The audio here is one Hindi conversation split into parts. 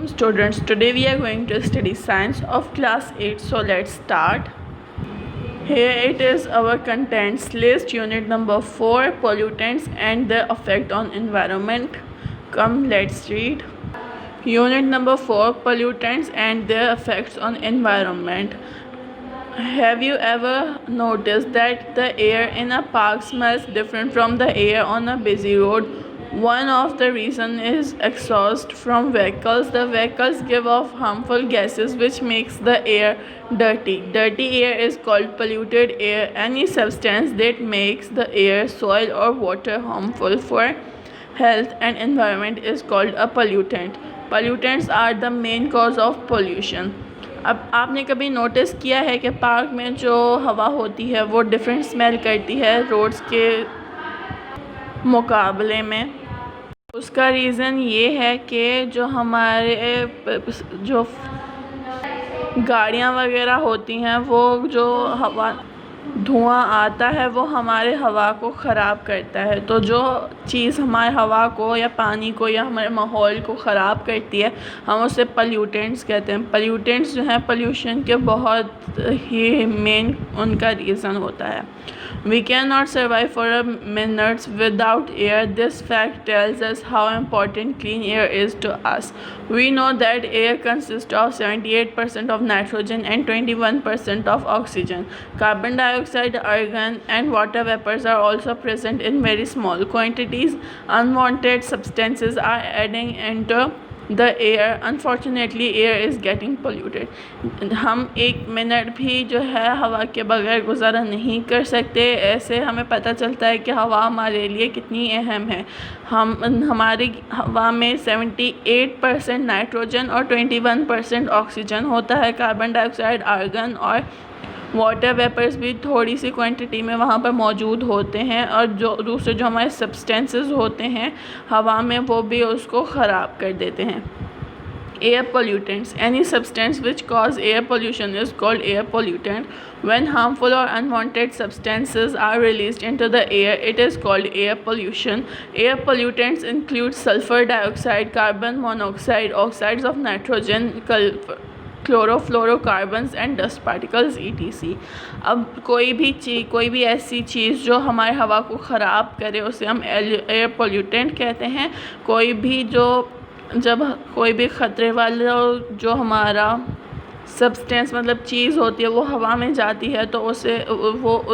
Students, today we are going to study science of class 8, so let's start. Here it is our contents list, unit number 4, pollutants and their effect on environment. Come, let's read. Unit number 4, pollutants and their effects on environment. Have you ever noticed that the air in a park smells different from the air on a busy road? One of the reasons is exhaust from vehicles. The vehicles give off harmful gases which makes the air dirty. Dirty air is called polluted air. Any substance that makes the air, soil or water harmful for health and environment is called a pollutant. Pollutants are the main cause of pollution. अब आपने कभी नोटिस किया है कि पार्क में जो हवा होती है वो डिफरेंट स्मेल करती है रोड्स के मुकाबले में? उसका रीज़न ये है कि जो हमारे जो गाड़ियाँ वगैरह होती हैं वो जो हवा धुआं आता है वो हमारे हवा को ख़राब करता है। तो जो चीज़ हमारे हवा को या पानी को या हमारे माहौल को ख़राब करती है हम उसे पल्यूटेंट्स कहते हैं। पल्यूटेंट्स जो हैं पोल्यूशन के बहुत ही मेन उनका रीज़न होता है। We cannot survive for a minute without air. This fact tells us how important clean air is to us. We know that air consists of 78% of nitrogen and 21% of oxygen. Carbon dioxide, argon, and water vapors are also present in very small quantities. Unwanted substances are adding into the air. Unfortunately, air is getting polluted. हम एक मिनट भी जो है हवा के बगैर गुजारा नहीं कर सकते। ऐसे हमें पता चलता है कि हवा हमारे लिए कितनी अहम है। हमारी हवा में 78% नाइट्रोजन और 21% ऑक्सीजन होता है। कार्बन डाइऑक्साइड, आर्गन और वाटर वेपर्स भी थोड़ी सी क्वांटिटी में वहाँ पर मौजूद होते हैं और जो दूसरे जो हमारे सब्सटेंसेस होते हैं हवा में वो भी उसको ख़राब कर देते हैं। Air pollutants. Any substance which cause air pollution is called air pollutant. When harmful or unwanted substances are released into the air, it is called air pollution. Air pollutants include sulfur dioxide, carbon monoxide, oxides of nitrogen, chlorofluorocarbons and dust particles etc. अब कोई भी ऐसी चीज़ जो हमारे हवा को ख़राब करे उसे हम एयर पोल्यूटेंट कहते हैं। जब कोई भी ख़तरे वाला जो हमारा सब्सटेंस मतलब चीज़ होती है वो हवा में जाती है तो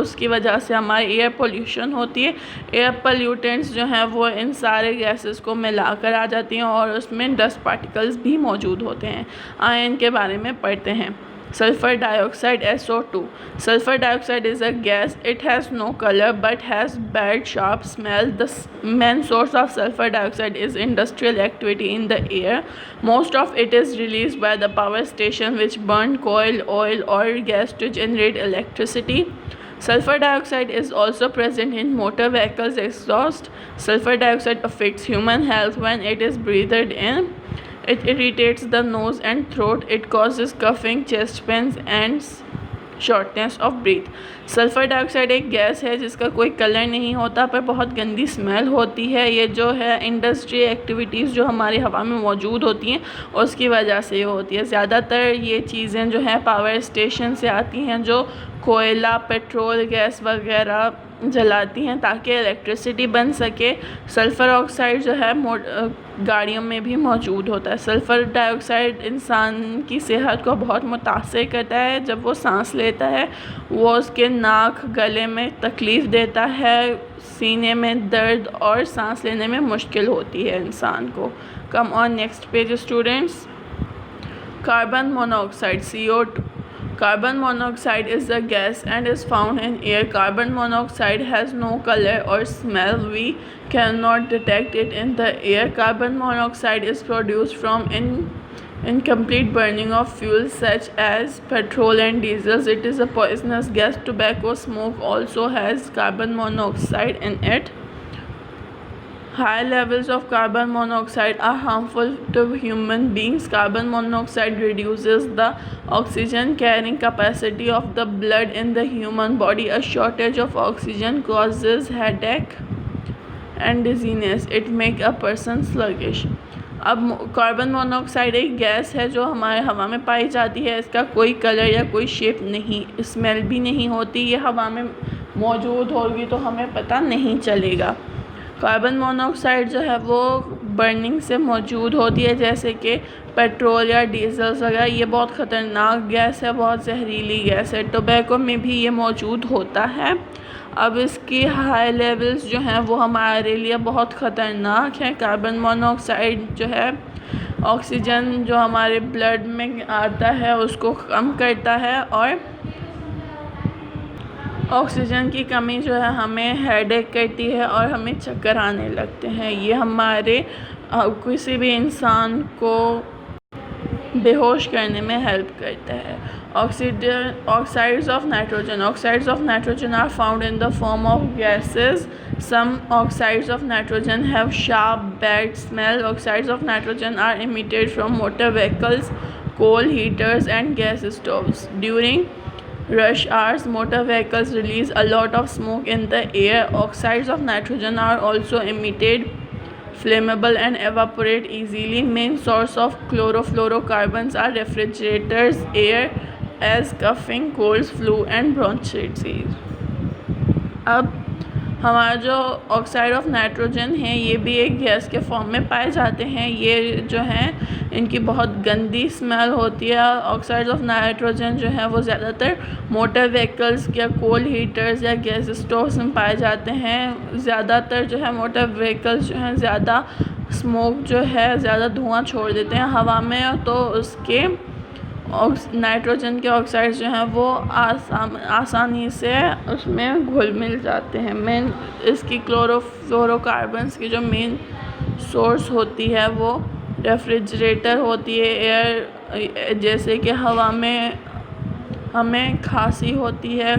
उसकी वजह से हमारी एयर पोल्यूशन होती है। एयर पोल्यूटेंट्स जो हैं वो इन सारे गैसेस को मिलाकर आ जाती हैं और उसमें डस्ट पार्टिकल्स भी मौजूद होते हैं। आइए इनके बारे में पढ़ते हैं। Sulfur dioxide SO2. Sulfur dioxide is a gas. It has no color but has bad sharp smell. The main source of sulfur dioxide is industrial activity in the air. Most of it is released by the power station which burn coal, oil or gas to generate electricity. Sulfur dioxide is also present in motor vehicles exhaust. Sulfur dioxide affects human health when it is breathed in. It irritates the nose and throat. It causes coughing, chest pains and shortness of breath. Sulphur dioxide एक गैस है जिसका कोई कलर नहीं होता पर बहुत गंदी स्मेल होती है। ये जो है इंडस्ट्री एक्टिविटीज़ जो हमारी हवा में मौजूद होती हैं उसकी वजह से ये होती है। ज़्यादातर ये चीज़ें जो हैं पावर स्टेशन से आती हैं जो कोयला, पेट्रोल, गैस वगैरह जलाती हैं ताकि इलेक्ट्रिसिटी बन सके। सल्फ़र ऑक्साइड जो है गाड़ियों में भी मौजूद होता है। सल्फ़र डाइऑक्साइड इंसान की सेहत को बहुत मुतासर करता है। जब वो सांस लेता है वो उसके नाक, गले में तकलीफ़ देता है, सीने में दर्द और सांस लेने में मुश्किल होती है इंसान को। Come on next page students. Carbon monoxide CO2. Carbon monoxide is a gas and is found in air. Carbon monoxide has no color or smell. We cannot detect it in the air. Carbon monoxide is produced from incomplete burning of fuels such as petrol and diesels. It is a poisonous gas. Tobacco smoke also has carbon monoxide in it. High levels of carbon monoxide are harmful to human beings. Carbon monoxide reduces the oxygen carrying capacity of the blood in the human body. A shortage of oxygen causes headache and dizziness. It makes a person sluggish. अब कार्बन मोनोऑक्साइड एक गैस है जो हमारे हवा में पाई जाती है। इसका कोई कलर या कोई शेप नहीं, स्मेल भी नहीं होती। ये हवा में मौजूद होगी तो हमें पता नहीं चलेगा। कार्बन मोनोऑक्साइड जो है वो बर्निंग से मौजूद होती है, जैसे कि पेट्रोल या डीजल वगैरह। ये बहुत ख़तरनाक गैस है, बहुत जहरीली गैस है। टोबैको में भी ये मौजूद होता है। अब इसकी हाई लेवल्स जो हैं वो हमारे लिए बहुत ख़तरनाक है। कार्बन मोनोऑक्साइड जो है ऑक्सीजन जो हमारे ब्लड में आता है उसको कम करता है, और ऑक्सीजन की कमी जो है हमें हेडेक करती है और हमें चक्कर आने लगते हैं। ये हमारे किसी भी इंसान को बेहोश करने में हेल्प करता है। Oxides of nitrogen are found in the form of gases. Some oxides of nitrogen have sharp, bad smell. Oxides of nitrogen are emitted from motor vehicles, coal heaters, and gas stoves. During rush hours, motor vehicles release a lot of smoke in the air. Oxides of nitrogen are also emitted, flammable, and evaporate easily. Main source of chlorofluorocarbons are refrigerators, air as coughing, colds, flu, and bronchitis. अब हमारा जो ऑक्साइड ऑफ नाइट्रोजन है ये भी एक गैस के फॉर्म में पाए जाते हैं। ये जो हैं इनकी बहुत गंदी स्मेल होती है। ऑक्साइड ऑफ नाइट्रोजन जो है वो ज़्यादातर मोटर व्हीकल्स या कोल हीटर्स या गैस स्टोव्स में पाए जाते हैं। ज़्यादातर जो है मोटर व्हीकल्स जो हैं ज़्यादा स्मोक जो है ज़्यादा धुआं छोड़ देते हैं हवा में, तो उसके नाइट्रोजन के ऑक्साइड्स जो हैं वो आसानी से उसमें घुल मिल जाते हैं। मेन इसकी क्लोरोफ्लोरोकार्बन्स की जो मेन सोर्स होती है वो रेफ्रिजरेटर होती है। एयर, जैसे कि हवा में हमें खांसी होती है,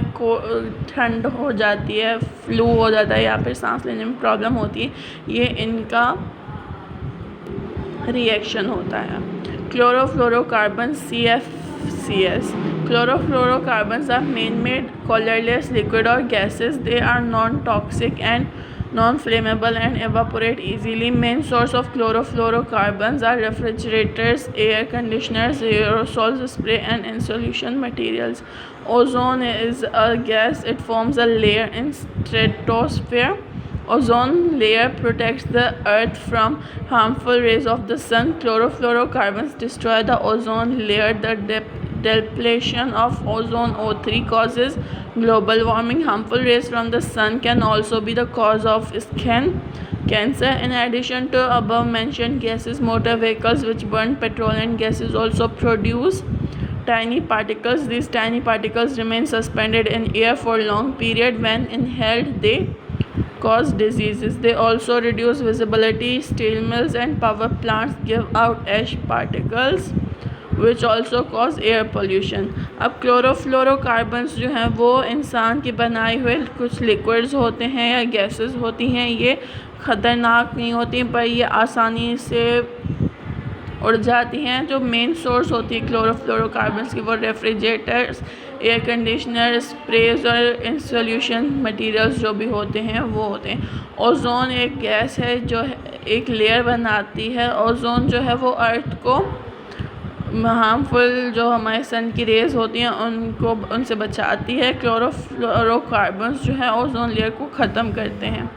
ठंड हो जाती है, फ्लू हो जाता है या फिर सांस लेने में प्रॉब्लम होती है, ये इनका रिएक्शन होता है। Chlorofluorocarbons, CFCs. Chlorofluorocarbons are man-made colorless liquid or gases. They are non-toxic and non-flammable and evaporate easily. Main source of chlorofluorocarbons are refrigerators, air conditioners, aerosols, spray, and in-solution materials. Ozone is a gas. It forms a layer in stratosphere. Ozone layer protects the earth from harmful rays of the sun. Chlorofluorocarbons destroy the ozone layer. The depletion of ozone O3 causes global warming. Harmful rays from the sun can also be the cause of skin cancer. In addition to above mentioned gases, motor vehicles which burn petrol and gases also produce tiny particles. These tiny particles remain suspended in air for long period. When inhaled, they cause diseases. They also reduce visibility. Steel mills and power plants give out ash particles which also cause air pollution. अब क्लोरोफ्लोरोकार्बन्स जो हैं वो इंसान के बनाए हुए कुछ लिक्विड्स होते हैं या गैसेस होती हैं। ये ख़तरनाक नहीं होती पर ये आसानी से उड़ जाती हैं। जो मेन सोर्स होती है क्लोरोफ्लोरोकार्बन्स की वो रेफ्रिजरेटर्स, एयर कंडीशनर, स्प्रेज और इंसोल्यूशन मटेरियल्स जो भी होते हैं वो होते हैं। ओजोन एक गैस है जो एक लेयर बनाती है। ओजोन जो है वो अर्थ को हार्मफुल जो हमारे सन की रेज़ होती हैं उनसे बचाती है। क्लोरोफ्लोरोकार्बन्स जो है ओजोन लेयर को ख़त्म करते हैं।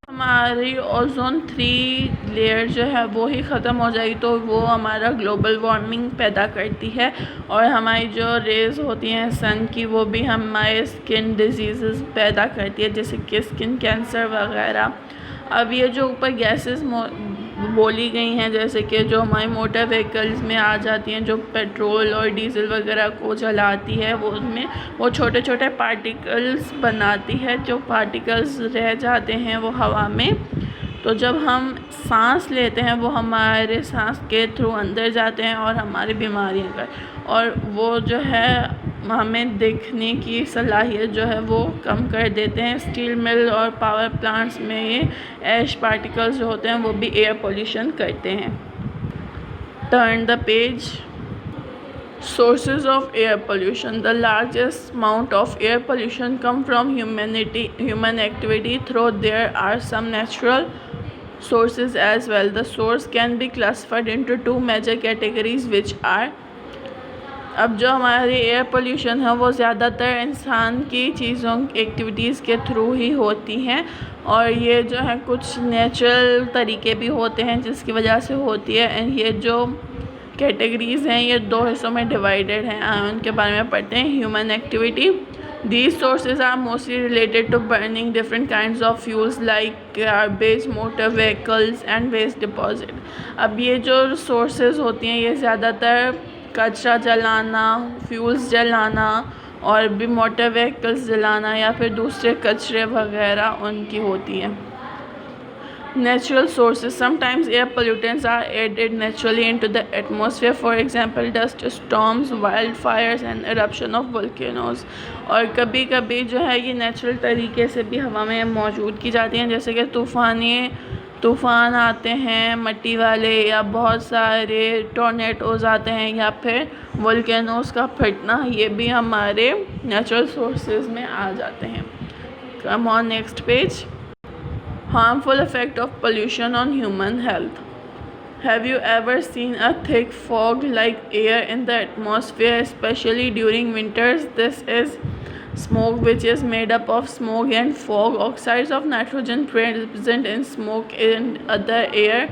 हमारी ओजोन 3 लेयर जो है वो ही ख़त्म हो जाएगी तो वो हमारा ग्लोबल वार्मिंग पैदा करती है और हमारी जो रेज़ होती हैं सन की वो भी हमारे स्किन डिजीज़ पैदा करती है, जैसे कि स्किन कैंसर वगैरह। अब ये जो ऊपर गैसेस बोली गई हैं जैसे कि जो हमारी मोटर व्हीकल्स में आ जाती हैं, जो पेट्रोल और डीजल वगैरह को जलाती है, वो उनमें वो छोटे छोटे पार्टिकल्स बनाती है। जो पार्टिकल्स रह जाते हैं वो हवा में, तो जब हम सांस लेते हैं वो हमारे सांस के थ्रू अंदर जाते हैं और हमारी बीमारियां कर, और वो जो है हमें देखने की सलाहियत जो है वो कम कर देते हैं। स्टील मिल और पावर प्लांट्स में ये ऐश पार्टिकल्स जो होते हैं वो भी एयर पोल्यूशन करते हैं। Turn the page. Sources of air pollution. The largest amount of air pollution come from human activity, though there are some natural sources as well. The source can be classified into two major categories which are, अब जो हमारी एयर पोल्यूशन है वो ज़्यादातर इंसान की चीज़ों एक्टिविटीज़ के थ्रू ही होती हैं, और ये जो है कुछ नेचुरल तरीके भी होते हैं जिसकी वजह से होती है। एंड ये जो कैटेगरीज़ हैं ये दो हिस्सों में डिवाइडेड हैं, उनके बारे में पढ़ते हैं। Human activity, these sources are mostly related to burning different kinds of fuels like garbage, motor vehicles and waste deposit। अब ये जो sources होती हैं ये ज़्यादातर कचरा जलाना, फ्यूल्स जलाना और भी मोटर व्हीकल्स जलाना या फिर दूसरे कचरे वगैरह उनकी होती हैं। Natural sources, sometimes air pollutants are added naturally into the atmosphere, for example dust storms, wildfires and eruption of volcanoes। और कभी कभी जो है ये नेचुरल तरीके से भी हवा में मौजूद की जाती हैं, जैसे कि तूफ़ान आते हैं मट्टी वाले, या बहुत सारे टॉर्नेडोज आते हैं, या फिर वोल्केनोस का फटना, ये भी हमारे नेचुरल सोर्सेज में आ जाते हैं। Come on next page. Harmful effect of pollution on human health. Have you ever seen a thick fog-like air in the atmosphere, especially during winters? This is smoke, which is made up of smoke and fog. Oxides of nitrogen present in smoke and other air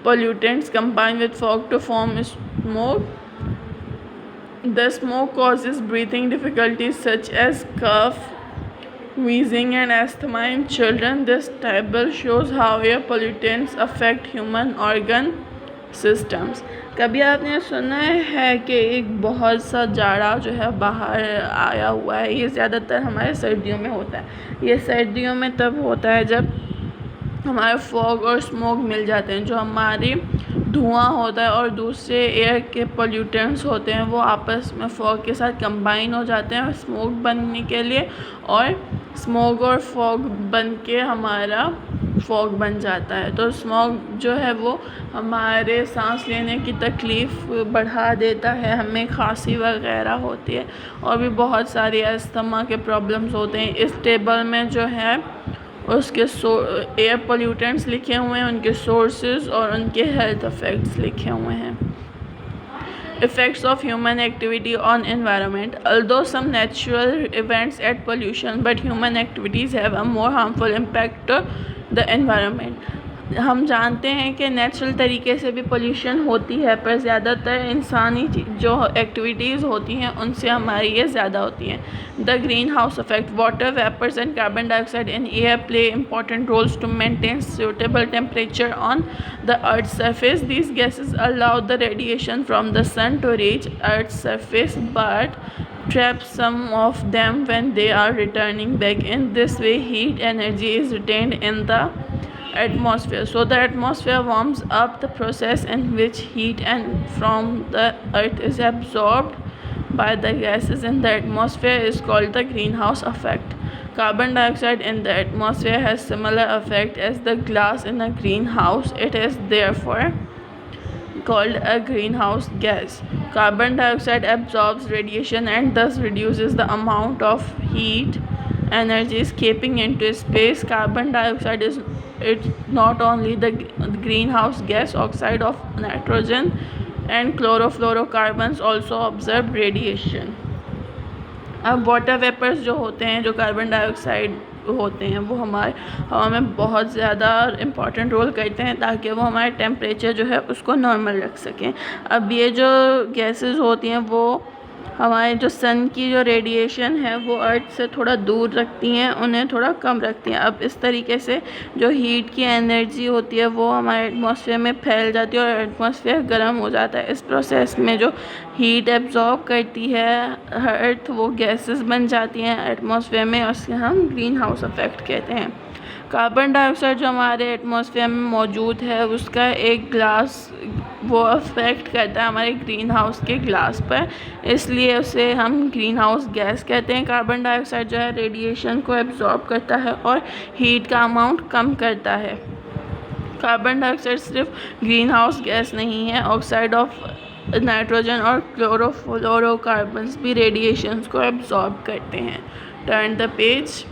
pollutants combine with fog to form smoke. The smoke causes breathing difficulties such as cough, wheezing and asthma in children. This table shows how air pollutants affect human organ systems। कभी आपने सुना है कि एक बहुत सा जाड़ा जो है बाहर आया हुआ है? ये ज़्यादातर हमारे सर्दियों में होता है। ये सर्दियों में तब होता है जब हमारे फॉग और स्मोक मिल जाते हैं, जो हमारी धुआं होता है और दूसरे एयर के पोल्यूटेंट्स होते हैं वो आपस में फॉग के साथ कंबाइन हो जाते हैं स्मोक बनने के लिए, और स्मोक और फॉग बन के हमारा फॉग बन जाता है। तो स्मोक जो है वो हमारे सांस लेने की तकलीफ़ बढ़ा देता है, हमें खांसी वगैरह होती है और भी बहुत सारी अस्थमा के प्रॉब्लम्स होते हैं। इस टेबल में जो है उसके एयर पोल्यूटेंट्स लिखे हुए हैं, उनके सोर्सेज और उनके हेल्थ इफ़ेक्ट्स लिखे हुए हैं। Effects of human activity on environment. Although some natural events add pollution, but human activities have a more harmful impact to the environment। हम जानते हैं कि नेचुरल तरीके से भी पोल्यूशन होती है, पर ज़्यादातर इंसानी जो एक्टिविटीज़ होती हैं उनसे हमारी ये ज़्यादा होती हैं। The greenhouse effect, water vapours and carbon dioxide in air play important roles to maintain suitable temperature on the earth surface. These gases allow the radiation from the sun to reach earth surface but trap some of them when they are returning back. In this way heat energy is retained in the atmosphere, so the atmosphere warms up. The process in which heat and from the earth is absorbed by the gases in the atmosphere is called the greenhouse effect. Carbon dioxide in the atmosphere has similar effect as the glass in a greenhouse. It is therefore called a greenhouse gas. Carbon dioxide absorbs radiation and thus reduces the amount of heat energy escaping into space. Carbon dioxide is not only the greenhouse gas, oxide of nitrogen and chlorofluorocarbons also absorb radiation। अब वाटर वेपर्स जो होते हैं, जो कार्बन डाइऑक्साइड होते हैं, वो हमारे हवा में बहुत ज़्यादा इम्पॉर्टेंट रोल करते हैं ताकि वो हमारे टेम्परेचर जो है उसको नॉर्मल रख सकें। अब ये जो गैसेस होती हैं वो हमारे जो सन की जो रेडिएशन है वो अर्थ से थोड़ा दूर रखती हैं, उन्हें थोड़ा कम रखती हैं। अब इस तरीके से जो हीट की एनर्जी होती है वो हमारे एटमॉस्फेयर में फैल जाती है और एटमॉस्फेयर गर्म हो जाता है। इस प्रोसेस में जो हीट एब्जॉर्ब करती है अर्थ, वो गैसेस बन जाती हैं एटमॉस्फेयर में, और उससे हम ग्रीन हाउस इफेक्ट कहते हैं। कार्बन डाइऑक्साइड जो हमारे एटमॉस्फेयर में मौजूद है उसका एक ग्लास वो अफेक्ट करता है हमारे ग्रीन हाउस के ग्लास पर, इसलिए उसे हम ग्रीन हाउस गैस कहते हैं। कार्बन डाइऑक्साइड जो है रेडिएशन को एब्जॉर्ब करता है और हीट का अमाउंट कम करता है। कार्बन डाइऑक्साइड सिर्फ ग्रीन हाउस गैस नहीं है, ऑक्साइड ऑफ नाइट्रोजन और क्लोरोफ्लोरोकार्बन्स भी रेडिएशंस को एब्जॉर्ब करते हैं। Turn the page.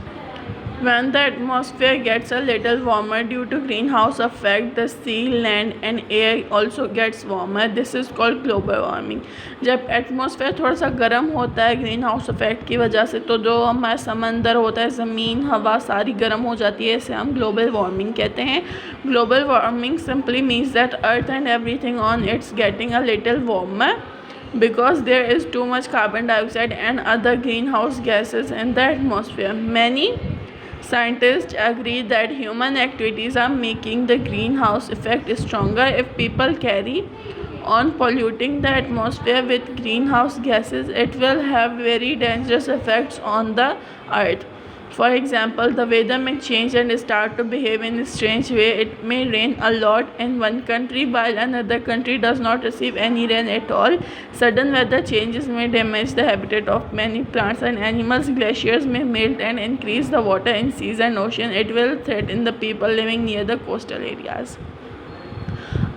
When the atmosphere gets a little warmer due to greenhouse effect, the sea, land and air also gets warmer. This is called global warming. जब एटमॉस्फेयर थोड़ा सा गर्म होता है ग्रीन हाउस इफेक्ट की वजह से, तो जो हमारा समंदर होता है, ज़मीन, हवा सारी गर्म हो जाती है. इसे हम ग्लोबल वार्मिंग कहते हैं. Global warming simply means that earth and everything on it's getting a little warmer because there is too much carbon dioxide and other greenhouse gases in the atmosphere. Many scientists agree that human activities are making the greenhouse effect stronger. If people carry on polluting the atmosphere with greenhouse gases, it will have very dangerous effects on the earth. For example, the weather may change and start to behave in a strange way. It may rain a lot in one country while another country does not receive any rain at all. Sudden weather changes may damage the habitat of many plants and animals. Glaciers may melt and increase the water in seas and ocean. It will threaten the people living near the coastal areas.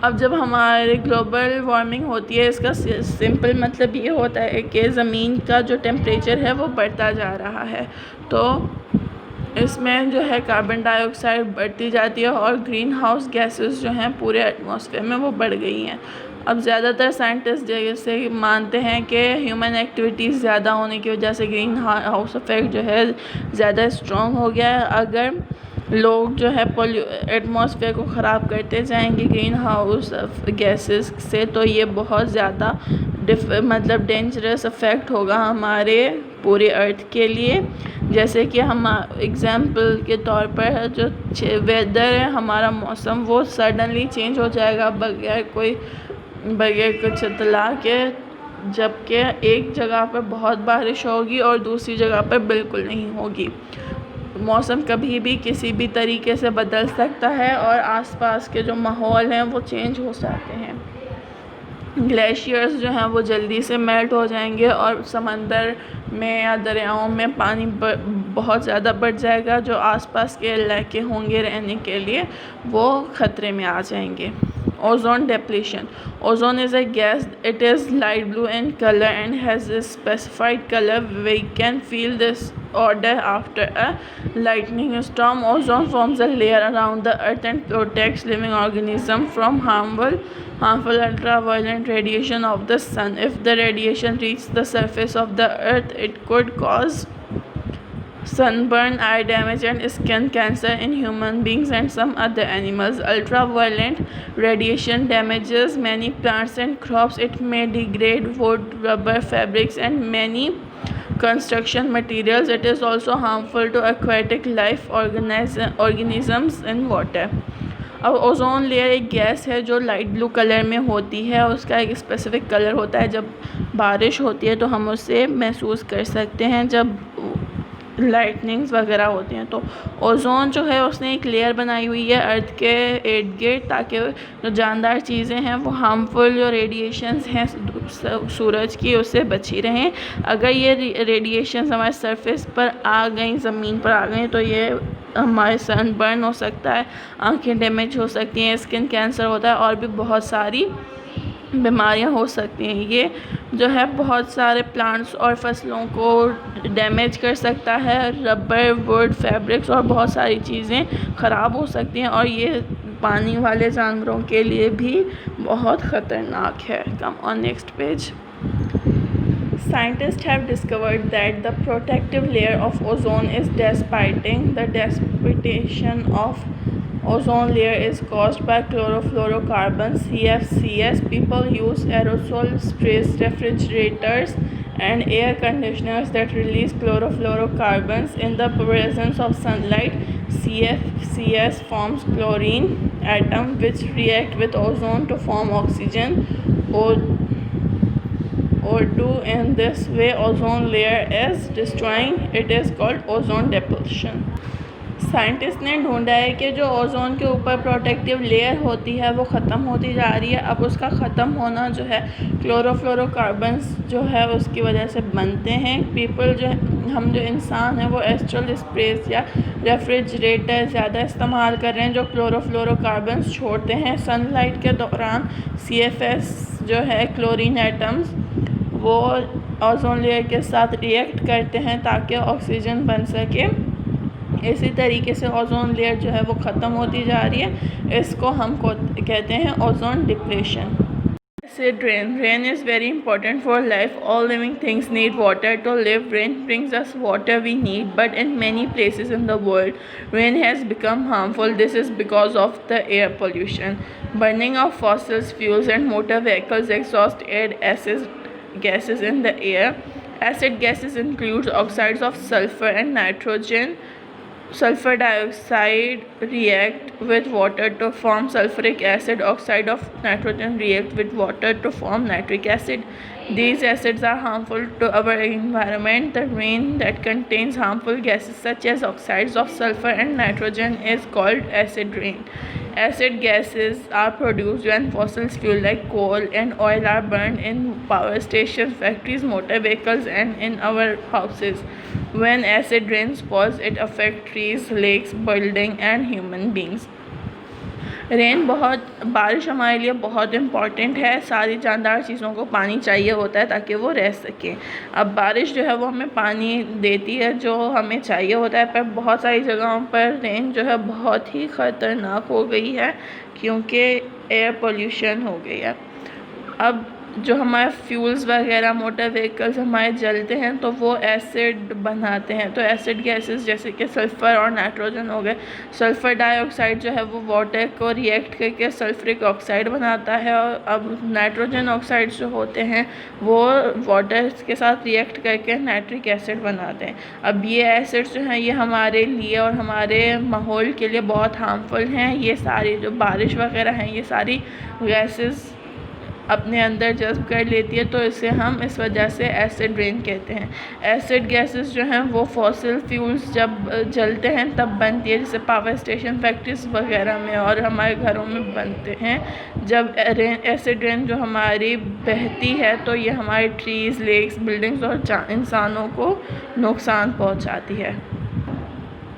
अब जब हमारे ग्लोबल वार्मिंग होती है, इसका सिंपल मतलब ये होता है कि ज़मीन का जो टेम्परेचर है वो बढ़ता जा रहा है, तो इसमें जो है कार्बन डाइऑक्साइड बढ़ती जाती है और ग्रीन हाउस गैसेस जो हैं पूरे एटमॉस्फेयर में वो बढ़ गई हैं. अब ज़्यादातर साइंटिस्ट जैसे मानते हैं कि ह्यूमन एक्टिविटीज़ ज़्यादा होने की वजह से ग्रीन हाउस इफेक्ट जो है ज़्यादा स्ट्रॉन्ग हो गया है. अगर लोग जो है एटमॉस्फेयर को ख़राब करते जाएंगे ग्रीन हाउस गैसेस से, तो ये बहुत ज़्यादा मतलब डेंजरस इफ़ेक्ट होगा हमारे पूरे अर्थ के लिए. जैसे कि हम एग्ज़ाम्पल के तौर पर जो वेदर है, हमारा मौसम, वो सडनली चेंज हो जाएगा बगैर कुछ इत्तला के, जबकि एक जगह पर बहुत बारिश होगी और दूसरी जगह पर बिल्कुल नहीं होगी. मौसम कभी भी किसी भी तरीके से बदल सकता है और आसपास के जो माहौल हैं वो चेंज हो सकते हैं. ग्लेशियर्स जो हैं वो जल्दी से मेल्ट हो जाएंगे और समंदर में या दरियाओं में पानी बहुत ज़्यादा बढ़ जाएगा. जो आसपास के इलाके होंगे रहने के लिए वो ख़तरे में आ जाएंगे. Ozone depletion. Ozone is a gas. It is light blue in color and has a specified color. We can feel this odor after a lightning storm. Ozone forms a layer around the earth and protects living organisms from harmful ultraviolet radiation of the sun. If the radiation reaches the surface of the earth, it could cause sunburn, eye damage and skin cancer in human beings and some other animals. Ultraviolet radiation damages many plants and crops. It may degrade wood, rubber, fabrics and many construction materials. It is also harmful to aquatic life organisms in water. अब ओज़ोन लेयर एक गैस है जो लाइट ब्लू कलर में होती है. उसका एक स्पेसिफ़िक कलर होता है. जब बारिश होती है तो हम उसे महसूस कर सकते हैं जब लाइटनिंग्स वगैरह होती हैं. तो ओज़ोन जो है उसने एक लेयर बनाई हुई है अर्थ के इर्द गिर्द, ताकि जो जानदार चीज़ें हैं वो हार्मफुल जो रेडिएशंस हैं सूरज की उससे बची रहें. अगर ये रेडिएशंस हमारे सरफेस पर आ गई, ज़मीन पर आ गई, तो ये हमारे सनबर्न हो सकता है, आंखें डैमेज हो सकती हैं, स्किन कैंसर होता है और भी बहुत सारी बीमारियां हो सकती हैं. ये जो है बहुत सारे प्लांट्स और फसलों को डैमेज कर सकता है. रबर, वुड, फैब्रिक्स और बहुत सारी चीज़ें ख़राब हो सकती हैं और ये पानी वाले जानवरों के लिए भी बहुत ख़तरनाक है. Come on next page. Scientists have discovered that the protective layer of ozone is dissipating. The dissipation of ozone layer is caused by chlorofluorocarbons (CFCs). People use aerosol sprays, refrigerators, and air conditioners that release chlorofluorocarbons in the presence of sunlight. CFCs forms chlorine atom which react with ozone to form oxygen O2. In this way ozone layer is destroying. It is called ozone depletion. Scientist ने ढूंढा है कि जो ओज़ोन के ऊपर प्रोटेक्टिव लेयर होती है वो ख़त्म होती जा रही है. अब उसका ख़त्म होना जो है क्लोरोफ्लोरोकार्बन्स जो है उसकी वजह से बनते हैं. हम जो इंसान हैं वो एस्ट्रल स्प्रेस या रेफ्रिजरेटर ज़्यादा इस्तेमाल कर रहे हैं जो क्लोरोफ्लोरोकार्बन्स छोड़ते हैं सनलाइट के दौरान. CFS जो है क्लोरीन एटम्स वो ओज़ोन लेयर के साथ रिएक्ट करते हैं ताकि ऑक्सीजन बन सके. इसी तरीके से ओजोन लेयर जो है वो ख़त्म होती जा रही है, इसको हम कहते हैं ozone depletion. Acid rain. Rain is very important for life. All living things need water to live. Rain brings us water we need, but in many places in the world, rain has become harmful. This is because of the air pollution. Burning of fossil fuels and motor vehicles exhaust air acid gases in the air. Acid gases include oxides of sulfur and nitrogen. Sulfur dioxide react with water to form sulfuric acid. Oxide of nitrogen react with water to form nitric acid. These acids are harmful to our environment. The rain that contains harmful gases such as oxides of sulfur and nitrogen is called acid rain. Acid gases are produced when fossil fuels like coal and oil are burned in power stations, factories, motor vehicles, and in our houses. When acid rain falls, it affects trees, lakes, buildings, and human beings. बारिश हमारे लिए बहुत इम्पॉर्टेंट है। सारी जानदार चीज़ों को पानी चाहिए होता है ताकि वो रह सकें। अब बारिश जो है वो हमें पानी देती है जो हमें चाहिए होता है, पर बहुत सारी जगहों पर रेन जो है बहुत ही ख़तरनाक हो गई है क्योंकि एयर पोल्यूशन हो गई है। अब जो हमारे फ्यूल्स वगैरह मोटर व्हीकल्स हमारे जलते हैं तो वो एसिड बनाते हैं, तो एसिड गैसेस जैसे कि सल्फ़र और नाइट्रोजन हो गए। सल्फ़र डाइऑक्साइड जो है वो वाटर को रिएक्ट करके सल्फ्रिक ऑक्साइड बनाता है, और अब नाइट्रोजन ऑक्साइड जो होते हैं वो वाटर के साथ रिएक्ट करके नाइट्रिक एसिड बनाते हैं। अब ये एसिड्स जो हैं ये हमारे लिए और हमारे माहौल के लिए बहुत हार्मफुल हैं। ये सारी जो बारिश वगैरह हैं ये सारी गैसेस अपने अंदर जज्ब कर लेती है, तो इसे हम इस वजह से एसिड रेन कहते हैं। एसिड गैसेस जो हैं वो फॉसिल फ्यूल्स जब जलते हैं तब बनती है, जैसे पावर स्टेशन, फैक्ट्रीज वगैरह में और हमारे घरों में बनते हैं। जब एसिड रेन जो हमारी बहती है तो ये हमारे ट्रीज़, लेक्स, बिल्डिंग्स और इंसानों को नुकसान पहुंचाती है।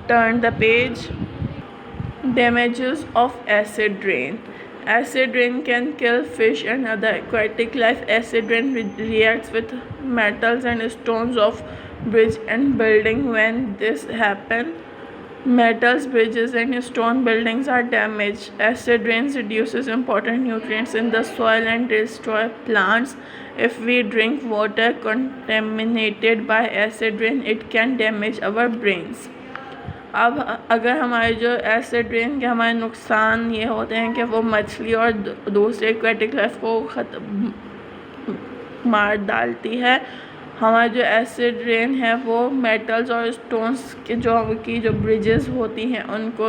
Turn the page. Damages of acid rain. Acid rain can kill fish and other aquatic life. Acid rain reacts with metals and stones of bridge and building. When this happens, metals, bridges and stone buildings are damaged. Acid rain reduces important nutrients in the soil and destroy plants. If we drink water contaminated by acid rain, it can damage our brains. अब अगर हमारे जो एसिड रेन के हमारे नुकसान ये होते हैं कि वो मछली और दूसरे एक्वेटिक लाइफ को मार डालती है। हमारे जो एसिड रेन है वो मेटल्स और स्टोन्स के जो ब्रिजेस होती हैं उनको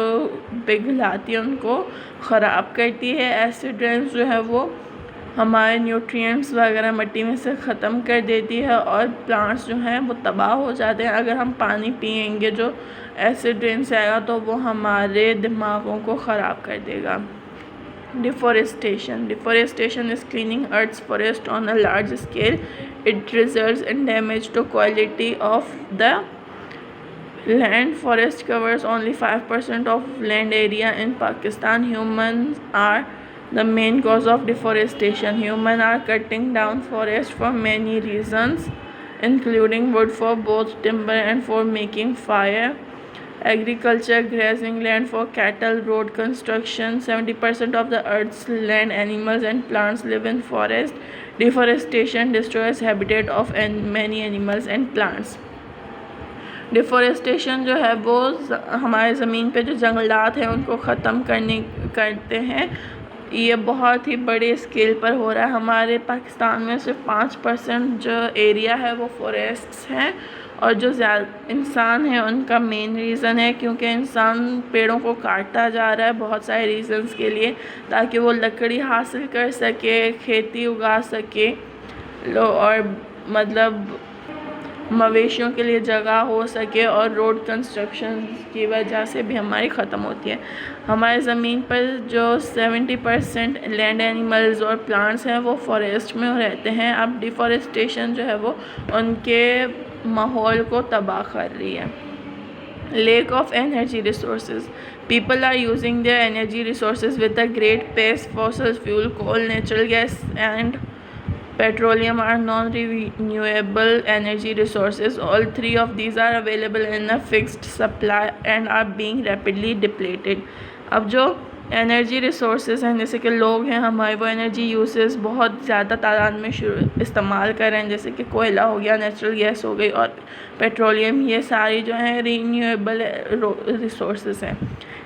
पिघलाती है, उनको ख़राब करती है। एसिड रेन जो है वो हमारे न्यूट्रिएंट्स वगैरह मिट्टी में से ख़त्म कर देती है और प्लांट्स जो हैं वो तबाह हो जाते हैं। अगर हम पानी पिएंगे जो एसिड रेन से आएगा तो वो हमारे दिमागों को ख़राब कर देगा। Deforestation. Deforestation is cleaning earth's forest on a large scale. It results in damage to quality of the land. Forest covers only 5% of land area in Pakistan. Humans are the main cause of deforestation. Humans are cutting down forests for many reasons, including wood for both timber and for making fire, agriculture, grazing land for cattle, road construction. 70% of the earth's land, animals and plants live in forest. Deforestation destroys habitat of many animals and plants. Deforestation जो है वो हमारे ज़मीन पे जो जंगलात हैं उनको ख़त्म करते हैं। ये बहुत ही बड़े स्केल पर हो रहा है। हमारे पाकिस्तान में सिर्फ 5% जो एरिया है वो फॉरेस्ट्स हैं, और जो इंसान है उनका मेन रीज़न है क्योंकि इंसान पेड़ों को काटता जा रहा है बहुत सारे रीज़न्स के लिए, ताकि वो लकड़ी हासिल कर सके, खेती उगा सके, और मतलब मवेशियों के लिए जगह हो सके, और रोड कंस्ट्रक्शन की वजह से भी हमारी ख़त्म होती है। हमारे ज़मीन पर जो 70% लैंड एनिमल्स और प्लांट्स हैं वो फॉरेस्ट में रहते हैं। अब डिफ़ॉरेस्टेशन जो है वो उनके माहौल को तबाह कर रही है। Lack of energy resources. People are using their energy resources with a great pace. Fossil fuel, coal, natural gas and Petroleum are non-renewable energy resources. All three of these are available in a fixed supply and are being rapidly depleted. अब जो एनर्जी रिसोर्सेज हैं, जैसे कि लोग हैं हमारे, वो एनर्जी यूसेस बहुत ज़्यादा तादाद में इस्तेमाल कर रहे हैं, जैसे कि कोयला हो गया, नेचुरल गैस हो गई और पेट्रोलियम, ये सारी जो हैं रीन्यूएबल रिसोर्सेज हैं।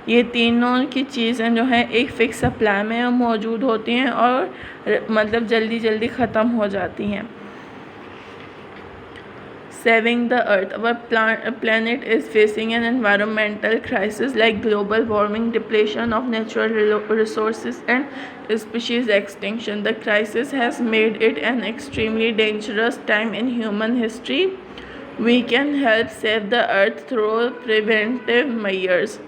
ये तीनों की चीज़ें जो हैं एक फ़िक्स सप्लाई में मौजूद होती हैं और मतलब जल्दी जल्दी ख़त्म हो जाती हैं। Saving the earth. Our planet is facing an environmental crisis like global warming, depletion of natural resources and species extinction. The crisis has made it an extremely dangerous time in human history. We can help save the earth through preventive measures.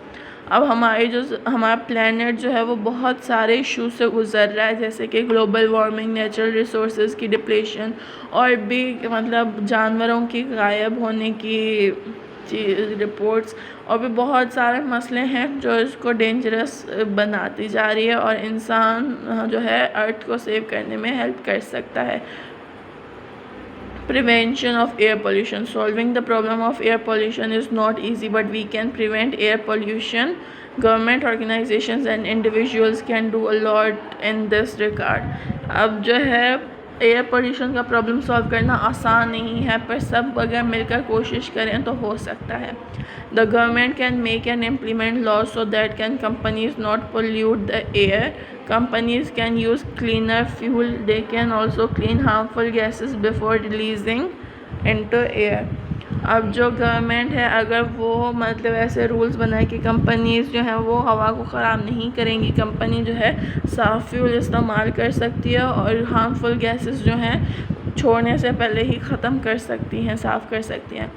अब हमारा प्लैनेट जो है वो बहुत सारे इशू से गुज़र रहा है, जैसे कि ग्लोबल वार्मिंग, नेचुरल रिसोर्सेज की डिप्लेशन और भी मतलब जानवरों की गायब होने की रिपोर्ट्स और भी बहुत सारे मसले हैं जो इसको डेंजरस बनाती जा रही है और इंसान जो है अर्थ को सेव करने में हेल्प कर सकता है। Prevention of air pollution. Solving the problem of air pollution is not easy, but we can prevent air pollution. Government organizations and individuals can do a lot in this regard. अब जो है एयर पोल्यूशन का प्रॉब्लम सॉल्व करना आसान नहीं है, पर सब अगर मिलकर कोशिश करें तो हो सकता है। The government can make and implement laws so that companies not pollute the air. Companies can use cleaner fuel. They can also clean harmful gases before releasing into air. अब जो गवर्नमेंट है अगर वो मतलब ऐसे रूल्स बनाए कि कंपनीज़ जो हैं वो हवा को ख़राब नहीं करेंगी, कंपनी जो है साफ़ फ्यूल इस्तेमाल कर सकती है और हार्मफुल गैसेस जो हैं छोड़ने से पहले ही ख़त्म कर सकती हैं, साफ़ कर सकती हैं।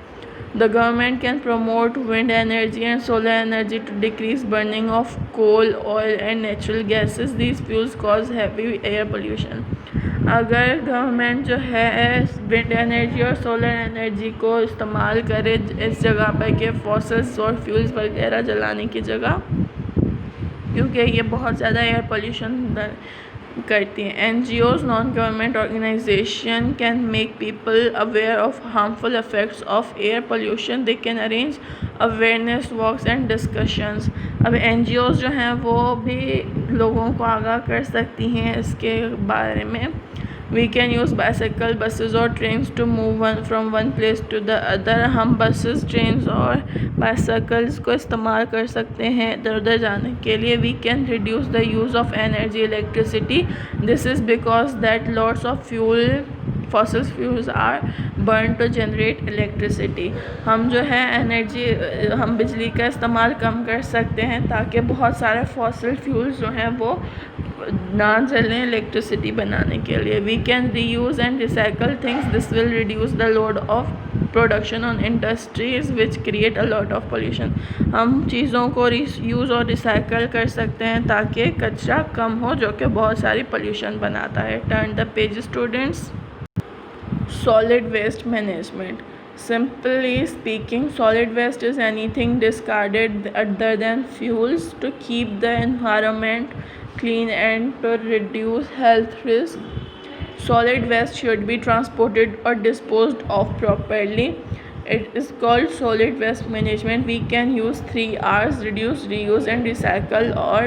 The government can promote wind energy and solar energy to decrease burning of coal, oil and natural gases. These fuels cause heavy air pollution. अगर गवर्नमेंट जो है विंड एनर्जी और सोलर एनर्जी को इस्तेमाल करे इस जगह पर कि फॉसल्स और फ्यूल्स वगैरह जलाने की जगह, क्योंकि ये बहुत ज़्यादा एयर पोल्यूशन करती हैं। NGOs, non-government organization can make people aware of harmful effects of air pollution. They can arrange awareness walks and discussions. अब NGOs जो हैं वो भी लोगों को आगाह कर सकती हैं इसके बारे में। We can use bicycle, buses और trains to move from one place to the other. हम buses, trains और bicycles को इस्तेमाल कर सकते हैं इधर उधर जाने के लिए। We can reduce the use of energy, electricity. This is because that lots of fossil fuels are burned to generate electricity. हम जो है हम बिजली का इस्तेमाल कम कर सकते हैं ताकि बहुत सारे fossil fuels जो हैं वो ना जलें इलेक्ट्रिसिटी बनाने के लिए। We can reuse and recycle things. This will reduce the load of production on industries which create a lot of pollution. हम चीज़ों को यूज़ और रिसाइकल कर सकते हैं ताकि कचरा कम हो जो कि बहुत सारी पोल्यूशन बनाता है। Turn the page students. Solid waste management. Simply speaking, solid waste is anything discarded other than fuels to keep the environment clean and to reduce health risk. Solid waste should be transported or disposed of properly. It is called solid waste management. We can use 3 R's: reduce, reuse and recycle, or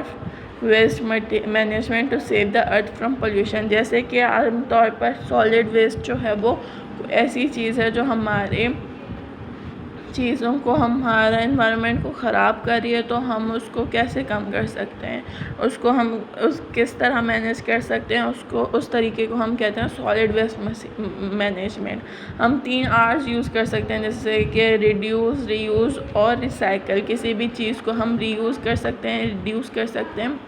waste management to save the earth from pollution. जैसे कि आमतौर पर सॉलिड वेस्ट जो है वो ऐसी चीज़ है जो हमारे चीज़ों को हमारा एनवायरनमेंट को ख़राब कर रही है, तो हम उसको कैसे कम कर सकते हैं, उसको हम किस तरह मैनेज कर सकते हैं, उसको उस तरीके को हम कहते हैं सॉलिड वेस्ट मैनेजमेंट। हम 3 R's यूज़ कर सकते हैं जैसे कि रिड्यूस, रीयूज़ और रिसाइकल। किसी भी चीज़ को हम रीयूज़ कर सकते हैं, रिड्यूस कर सकते हैं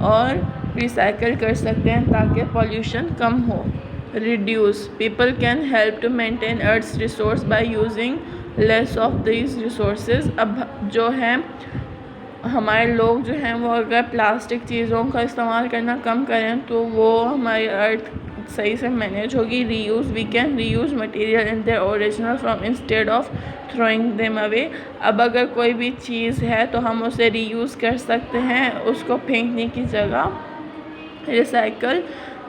और रिसाइकल कर सकते हैं ताकि पॉल्यूशन कम हो। Reduce, people can help to maintain earth's resource by using less of these resources. अब जो है हमारे लोग जो हैं वो अगर प्लास्टिक चीज़ों का इस्तेमाल करना कम करें तो वो हमारी अर्थ सही से मैनेज होगी। Reuse, we can reuse material in their original form instead of throwing them away. अब अगर कोई भी चीज़ है तो हम उसे रीयूज़ कर सकते हैं उसको फेंकने की जगह। Recycle,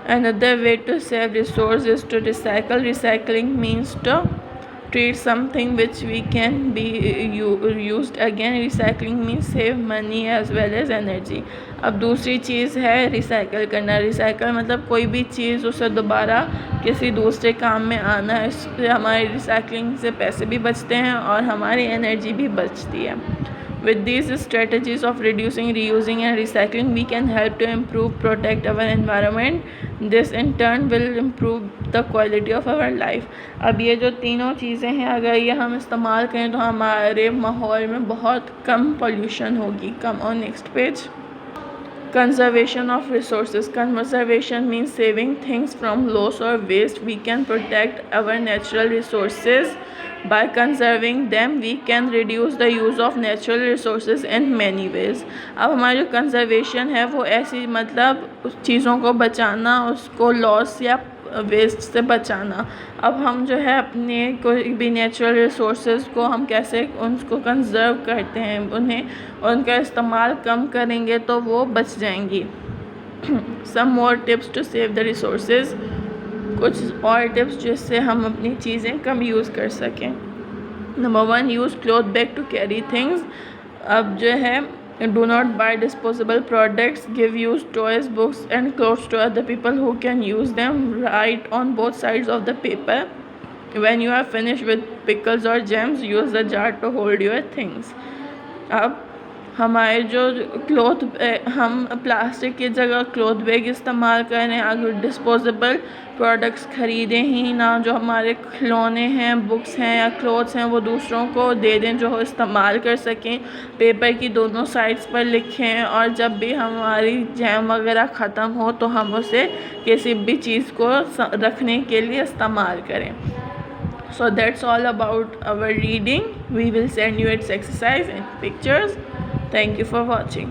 Another way to save resource is to recycle. Recycling means to treat something which we can be used again. Recycling means save money as well as energy. अब दूसरी चीज़ है रिसाइकल करना. रिसाइकल मतलब कोई भी चीज़ उसे दोबारा किसी दूसरे काम में आना है. इससे हमारी रिसाइकलिंग से पैसे भी बचते हैं और हमारी एनर्जी भी बचती है. With these strategies of reducing, reusing and recycling, we can help to improve, protect our environment. This in turn will improve the quality of our life. अब ये जो तीनों चीज़ें हैं, अगर ये हम इस्तेमाल करें तो हमारे माहौल में बहुत कम पोल्यूशन होगी. Come on next page. Conservation of resources. Conservation means saving things from loss or waste. We can protect our natural resources. By conserving them, we can reduce the use of natural resources in many ways. अब हमारी जो कंजर्वेशन है वो ऐसी मतलब उस चीज़ों को बचाना, उसको लॉस या वेस्ट से बचाना. अब हम जो है अपने कोई भी नेचुरल रिसोर्सेज को हम कैसे उनको कंजर्व करते हैं, उन्हें उनका इस्तेमाल कम करेंगे तो वो बच जाएंगी. Some more tips to save the resources. कुछ और टिप्स जिससे हम अपनी चीज़ें कम यूज़ कर सकें. Number 1, use cloth bag to carry things. अब जो है do not buy disposable products. Give used toys, books and clothes to other people who can use them. Write on both sides of the paper. When you are finished with pickles or jams, use the jar to hold your things. अब हमारे जो क्लॉथ, हम प्लास्टिक की जगह क्लॉथ बैग इस्तेमाल करें. अगर डिस्पोजेबल प्रोडक्ट्स ख़रीदें ही ना. जो हमारे खिलौने हैं, बुक्स हैं या क्लॉथ्स हैं वो दूसरों को दे दें जो इस्तेमाल कर सकें. पेपर की दोनों साइड्स पर लिखें और जब भी हमारी जैम वगैरह ख़त्म हो तो हम उसे किसी भी चीज़ को रखने के लिए इस्तेमाल करें. So that's all about our reading. We will send you its exercise and pictures. Thank you for watching.